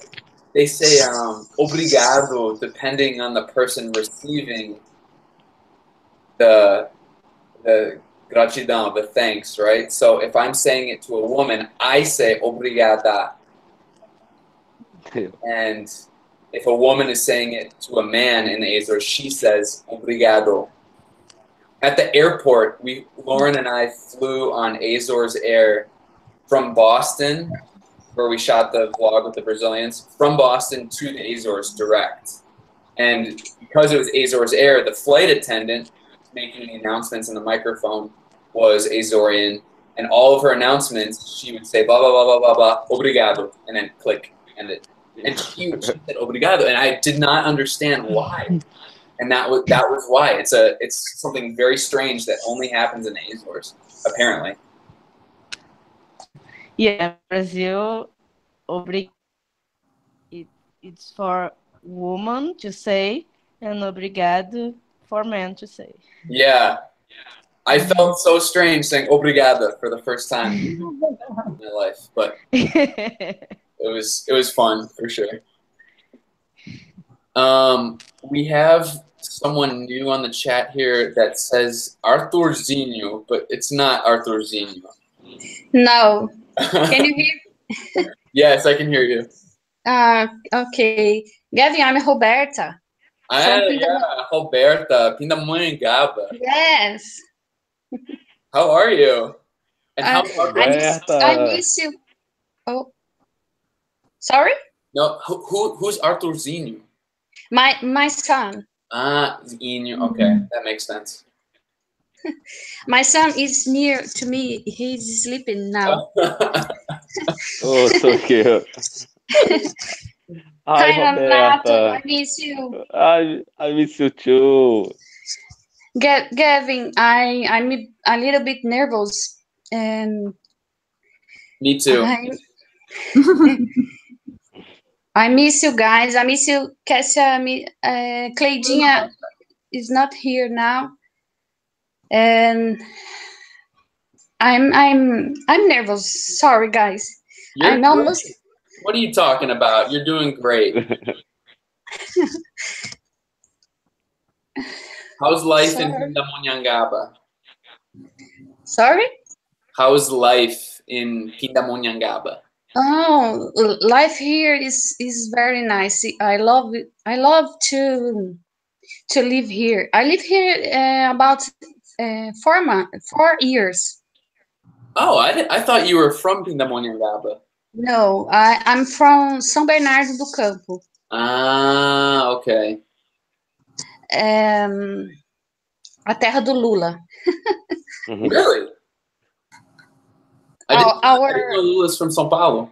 obrigado depending on the person receiving the gratidão, the thanks, right? So if I'm saying it to a woman, I say obrigada. And if a woman is saying it to a man in the Azores, she says obrigado. At the airport, Lauren and I flew on Azores Air from Boston, where we shot the vlog with the Brazilians, from Boston to the Azores direct. And because it was Azores Air, the flight attendant making the announcements in the microphone was Azorean, and all of her announcements, she would say blah, blah, blah, blah, blah, blah, obrigado, and then click, end it. And she said obrigado, and I did not understand why. And that was why. It's something very strange that only happens in the Azores, apparently. Yeah, Brazil, it's for woman to say, and obrigado for men to say. Yeah. I felt so strange saying obrigada for the first time in my life, but it was fun for sure. We have someone new on the chat here that says Arthurzinho, but it's not Arthurzinho. No. Can you hear? Yes, I can hear you. Okay. Gavin, I'm Roberta. Yeah, Roberta, Pindamonhangaba. Yes. How are you? And how I miss you. Oh, sorry? No, who's Arthurzinho? My son. Zinho. Okay, that makes sense. My son is near to me. He's sleeping now. Oh, so cute. Hi, Roberta. I miss you. I miss you too. Gavin, I'm a little bit nervous. Me too. I miss you guys. I miss you, Cassia. Cleidinha is not here now, and I'm nervous. Sorry, guys. I'm almost. What are you talking about? You're doing great. How's life in Pindamonhangaba? Sorry? How's life in Pindamonhangaba? Oh, life here is very nice. I love it. I love to live here. I live here about 4 years. Oh, I thought you were from Pindamonhangaba. No, I'm from São Bernardo do Campo. Ah, okay. A terra do Lula. Really? I didn't know Lula's from São Paulo.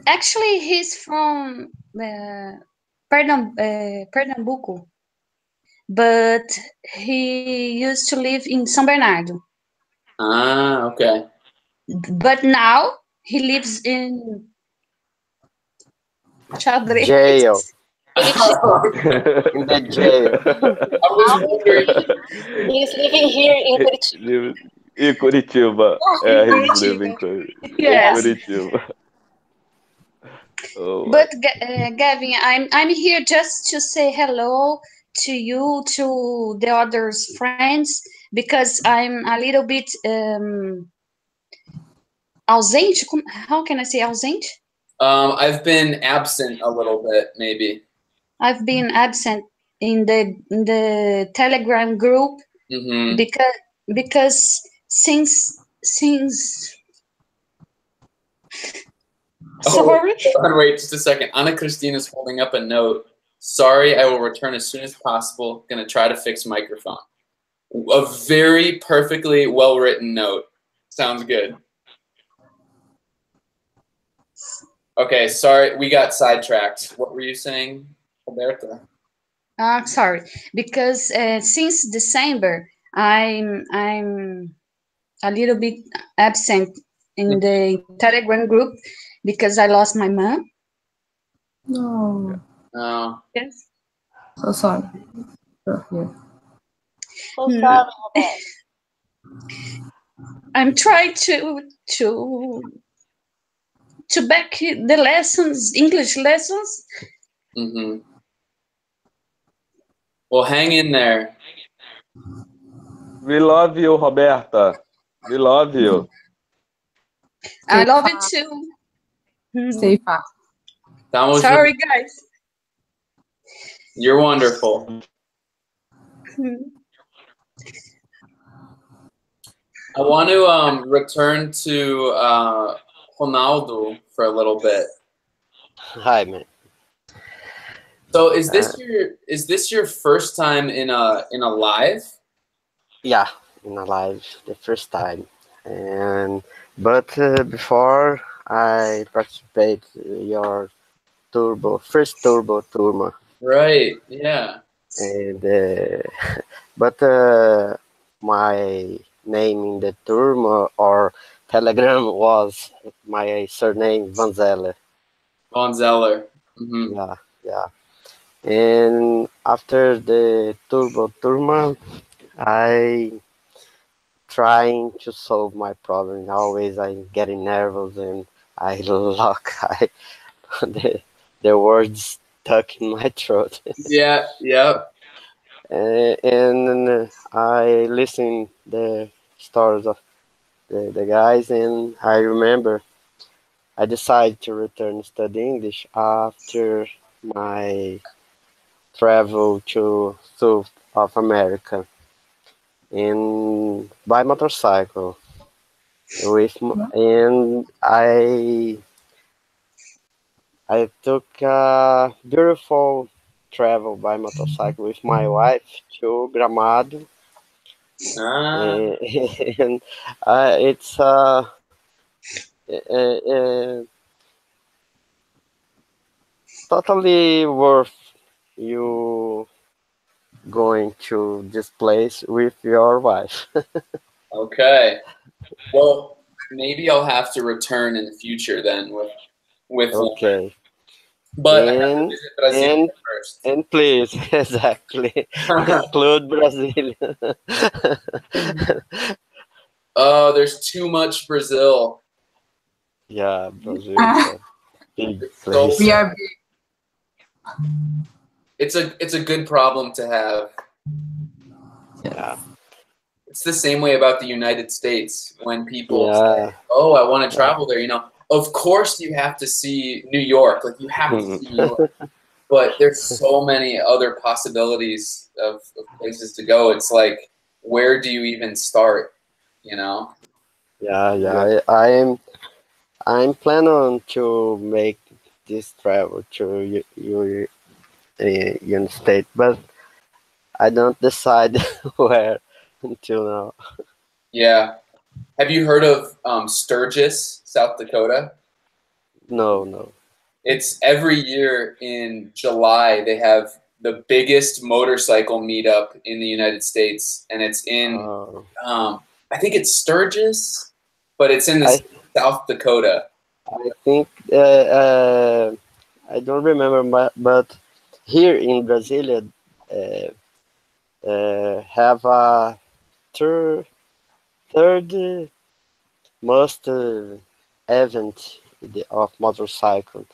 Actually, he's from Pernambuco, but he used to live in São Bernardo. Ah, okay. But now he lives in Xadrez. Jail. In the jail. I was wondering. He's living here in Curitiba. In Curitiba. He's living in Curitiba. Oh. But Gavin, I'm here just to say hello to you, to the others friends, because I'm a little bit ausente. How can I say ausente? I've been absent a little bit, maybe. I've been absent in the Telegram group because since sorry. Wait just a second. Ana Cristina is holding up a note. Sorry, I will return as soon as possible. Gonna try to fix microphone. A very perfectly well-written note. Sounds good. Okay, sorry, we got sidetracked. What were you saying, Roberta? Sorry, because since December, I'm a little bit absent in the Telegram group because I lost my mom. No. Oh. Yes. So sorry. Yeah. I'm trying to back the lessons, English lessons. Well, hang in there. We love you, Roberta. We love you. I love it too. Stay fast. Sorry, guys. You're wonderful. I want to return to Ronaldo for a little bit. Hi, man. So is this your first time in a live? Yeah, in a live, the first time. But before I participate your first turbo tour, Right. Yeah. and but my name in the tour or Telegram was my surname Van Zeller. Von Zeller. Mm-hmm. Yeah, yeah. And after the turbo tour, I trying to solve my problem. Always I'm getting nervous and I lock the words stuck in my throat. Yeah. Yep. And I listen the stories of the guys, and I remember I decided to return to study English after my travel to South of America and by motorcycle and I took a beautiful travel by motorcycle with my wife to Gramado. And it's totally worth you going to this place with your wife. Okay. Well, maybe I'll have to return in the future then with okay. One. But I have to visit Brazil first. And please, exactly, include Brazil. Oh, there's too much Brazil. Yeah, Brazil is a big place. We are big. It's a good problem to have. Yeah. It's the same way about the United States when people say, "Oh, I want to travel there." You know, of course you have to see New York. Like you have to see New York. But there's so many other possibilities of places to go. It's like, where do you even start? You know? Yeah. I'm planning to make this travel to United States, but I don't decide where until now. Yeah. Have you heard of Sturgis, South Dakota? No. It's every year in July they have the biggest motorcycle meetup in the United States, and it's in I think it's Sturgis, but it's in South Dakota. I think I don't remember, but here in Brasilia have a third most event of motorcycle.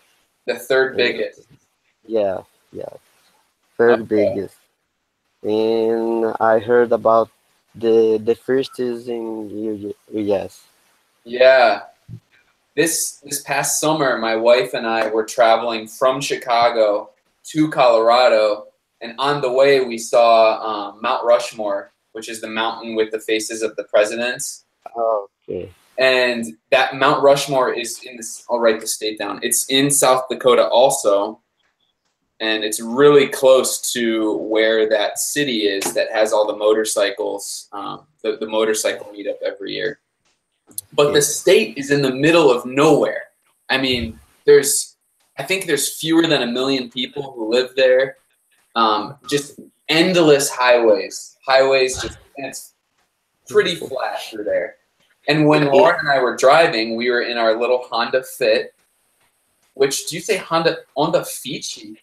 The third biggest. Yeah. Third biggest. And I heard about the first is in US. Yeah. This past summer, my wife and I were traveling from Chicago to Colorado, and on the way we saw Mount Rushmore, which is the mountain with the faces of the presidents. Oh, okay. And that Mount Rushmore is in this. I'll write the state down. It's in South Dakota also, and it's really close to where that city is that has all the motorcycles, the motorcycle meetup every year. But the state is in the middle of nowhere. I mean, I think there's fewer than 1 million people who live there. Just endless highways. It's pretty flat through there. And when Lauren and I were driving, we were in our little Honda Fit, which, do you say Honda Fici?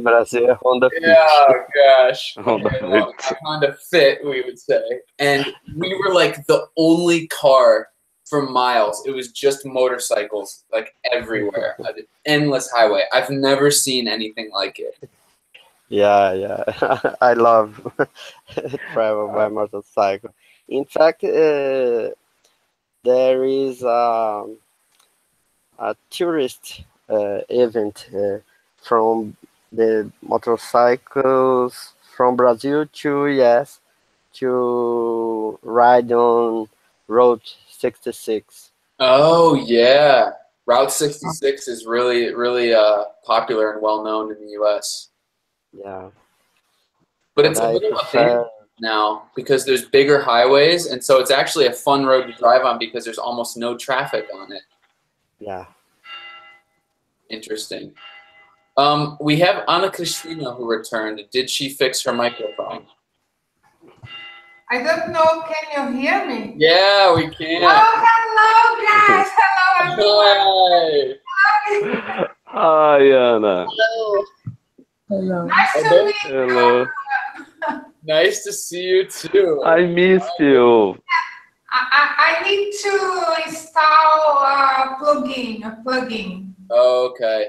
Brazil, Honda Fit. Yeah, gosh. Honda Fit, we would say. And we were like the only car for miles. It was just motorcycles, like everywhere. An endless highway. I've never seen anything like it. Yeah. I love travel by motorcycle. In fact, there is a tourist event from the motorcycles from Brazil to US to ride on Route 66. Oh yeah, Route 66 is really popular and well known in the US. Yeah, but it's a little prefer now because there's bigger highways, and so it's actually a fun road to drive on because there's almost no traffic on it. Yeah. Interesting. We have Ana Cristina who returned. Did she fix her microphone? I don't know. Can you hear me? Yeah, we can. Oh, hello, guys. Hello, everyone. Hi. Hi, Ana. Hello. Hello. Nice to meet you. Hello. Nice to see you too. I missed you. I need to install a plugin. Okay.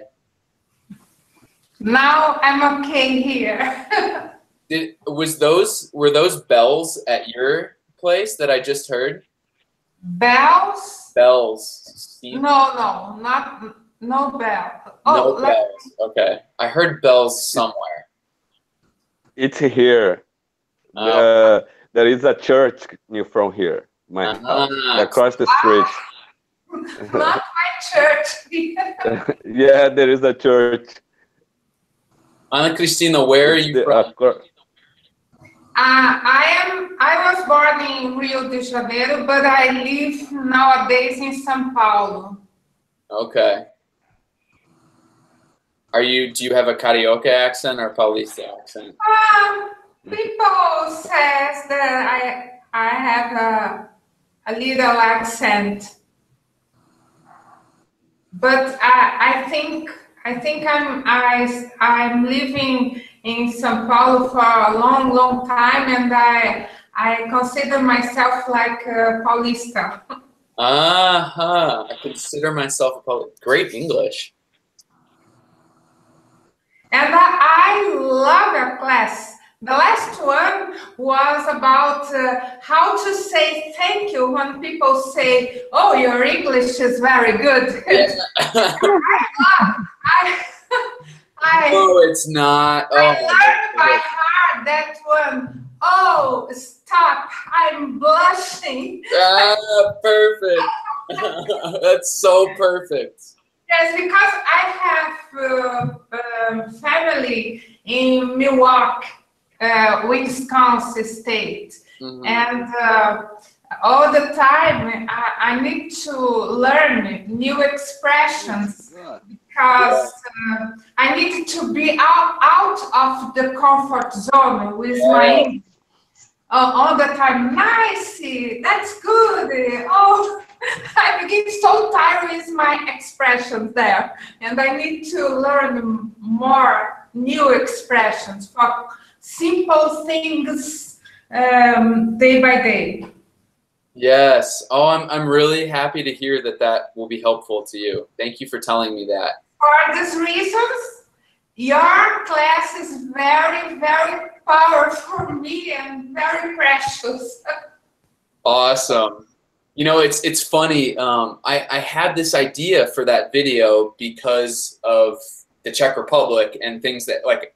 Now I'm okay here. Were those bells at your place that I just heard? Bells? Bells. No bell. No bells. Okay. I heard bells somewhere. It's here. Oh. There is a church near from here, my house, across the street. Not my church. Yeah, there is a church. Ana Cristina, where are you from? I was born in Rio de Janeiro, but I live nowadays in São Paulo. Okay. Do you have a Carioca accent or Paulista accent? People says that I have a little accent, but I think I'm living in São Paulo for a long time, and I consider myself like a Paulista. I consider myself a Paulista. Great English. And I love a class. The last one was about how to say thank you when people say, "Oh, your English is very good." No, it's not. Oh, I learned by heart that one. Oh, stop! I'm blushing. Perfect. That's so perfect. Yes, because I have family in Milwaukee, Wisconsin State, and all the time I need to learn new expressions because I need to be out of the comfort zone with my English. All the time. Nice, that's good. Oh, I begin so tired with my expressions there, and I need to learn more new expressions for simple things day by day. Yes. Oh, I'm really happy to hear that will be helpful to you. Thank you for telling me that. For these reasons, your class is very, very powerful for me and very precious. Awesome. You know, it's funny. I had this idea for that video because of the Czech Republic and things that, like,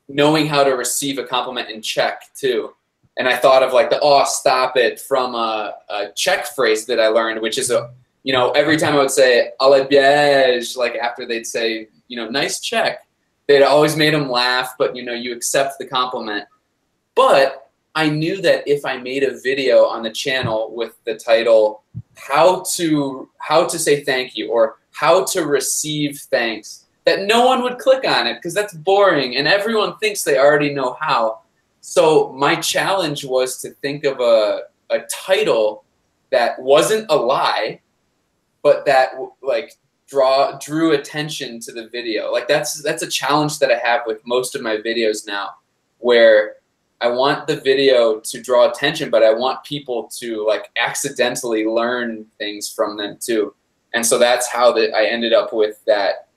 knowing how to receive a compliment in Czech too. And I thought of like the "oh, stop it" from a Czech phrase that I learned, which is every time I would say "ale běž," like after they'd say, nice Czech, they'd always made them laugh, but you accept the compliment. But I knew that if I made a video on the channel with the title how to say thank you or how to receive thanks, that no one would click on it because that's boring and everyone thinks they already know how. So my challenge was to think of a title that wasn't a lie, but that like drew attention to the video. Like that's a challenge that I have with most of my videos now, where I want the video to draw attention, but I want people to like accidentally learn things from them too. And so that's how I ended up with that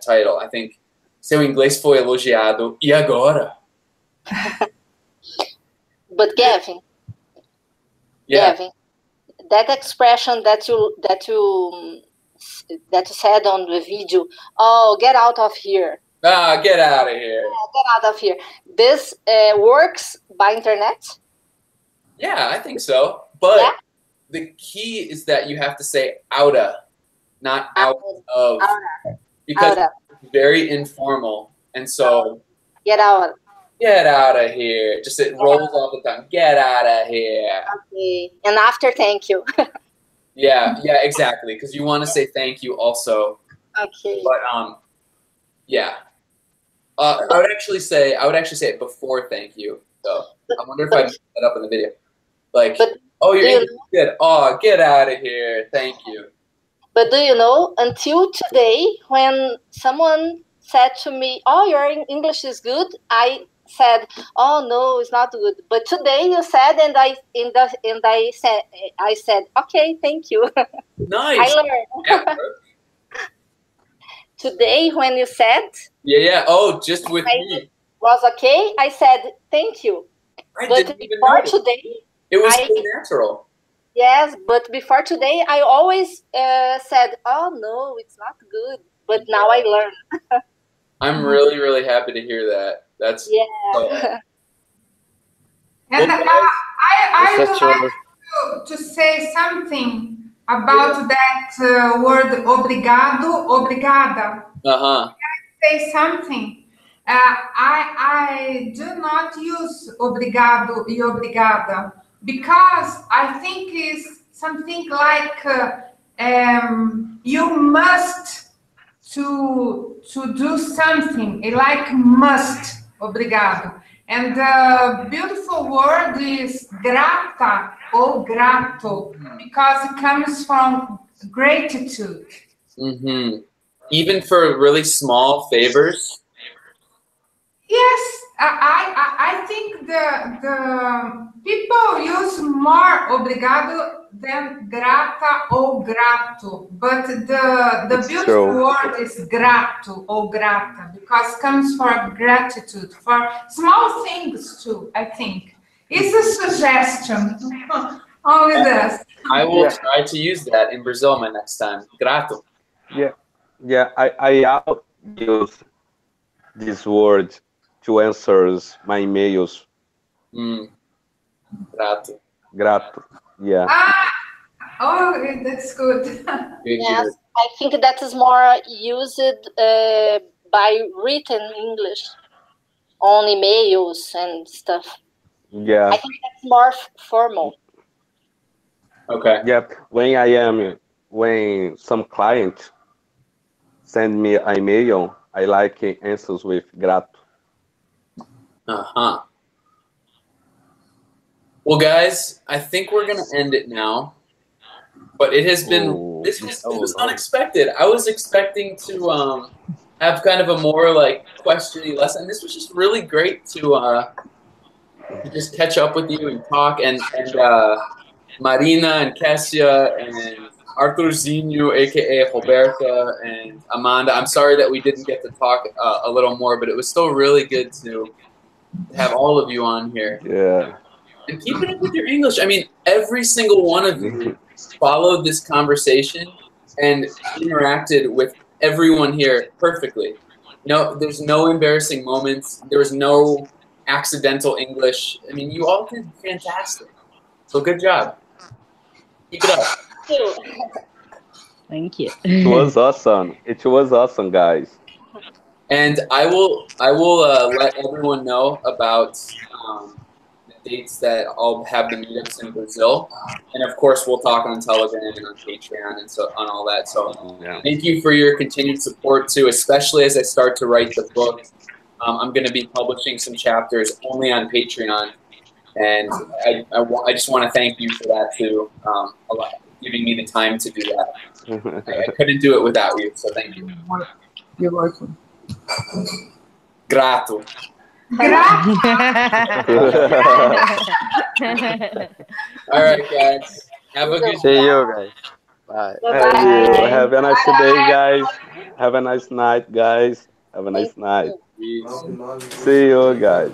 title. I think seu inglês foi elogiado e agora. But Gavin, that expression that you said on the video, "Oh, get out of here." Get out of here. Get out of here. This works by internet? Yeah, I think so. But the key is that you have to say outa, not out of. Because it's very informal. And so get out. Get out of here. Just it rolls off the tongue. Get out of here. Okay. And after thank you. Yeah, exactly. Because you want to say thank you also. Okay. But yeah. I would actually say it before thank you. So I wonder if I messed that up in the video. Like, oh, you're English good. Oh, get out of here. Thank you. But do you know, until today, when someone said to me, "Oh, your English is good," I said, "Oh no, it's not good." But today you said, and I said, "Okay, thank you." Nice. I learned. Today, when you said, yeah. Oh, just with me was okay. I said thank you. But before today, it was so natural. Yes, but before today, I always said, "Oh no, it's not good." But now I learn. I'm really, really happy to hear that. That's And I would like to say something about that word obrigado, obrigada. Uh-huh. Say something. I do not use obrigado e obrigada because I think it's something like you must to do something, like must, obrigado. And the beautiful word is grata or grato because it comes from gratitude. Mm-hmm. Even for really small favors? Yes, I think the people use more obrigado than grata or grato, but the beautiful word is grato or grata because it comes for gratitude for small things too. I think it's a suggestion. Only this. I will try to use that in Brazil my next time. Grato. Yeah. I use this word to answer my emails. Grato. Grato. Yeah. Oh, that's good. Yes, I think that is more used by written English on emails and stuff. Yeah. I think that's more formal. Okay. Yeah. When some client send me an email, I like answers with grato. Uh-huh. Well, guys, I think we're going to end it now. But it has been, this was unexpected. I was expecting to have kind of a more like question-y lesson. This was just really great to just catch up with you and talk. And Marina and Cassia and Arthurzinho, a.k.a. Roberta, and Amanda. I'm sorry that we didn't get to talk a little more, but it was still really good to have all of you on here. Yeah. And keep it up with your English. I mean, every single one of you followed this conversation and interacted with everyone here perfectly. No, there's no embarrassing moments. There was no accidental English. I mean, you all did fantastic. So good job. Keep it up. Thank you. It was awesome. It was awesome, guys. And I will let everyone know about the dates that I'll have the meetups in Brazil, and of course we'll talk on Telegram and on Patreon and so on all that. So thank you for your continued support too, especially as I start to write the book. I'm going to be publishing some chapters only on Patreon, and I just want to thank you for that too, giving me the time to do that. I couldn't do it without you, so thank you. You're welcome. Grato. All right, guys. Have a good See you, guys. Bye. Bye. Have a nice day, guys. Have a nice night, guys. Have a nice night. See you, guys.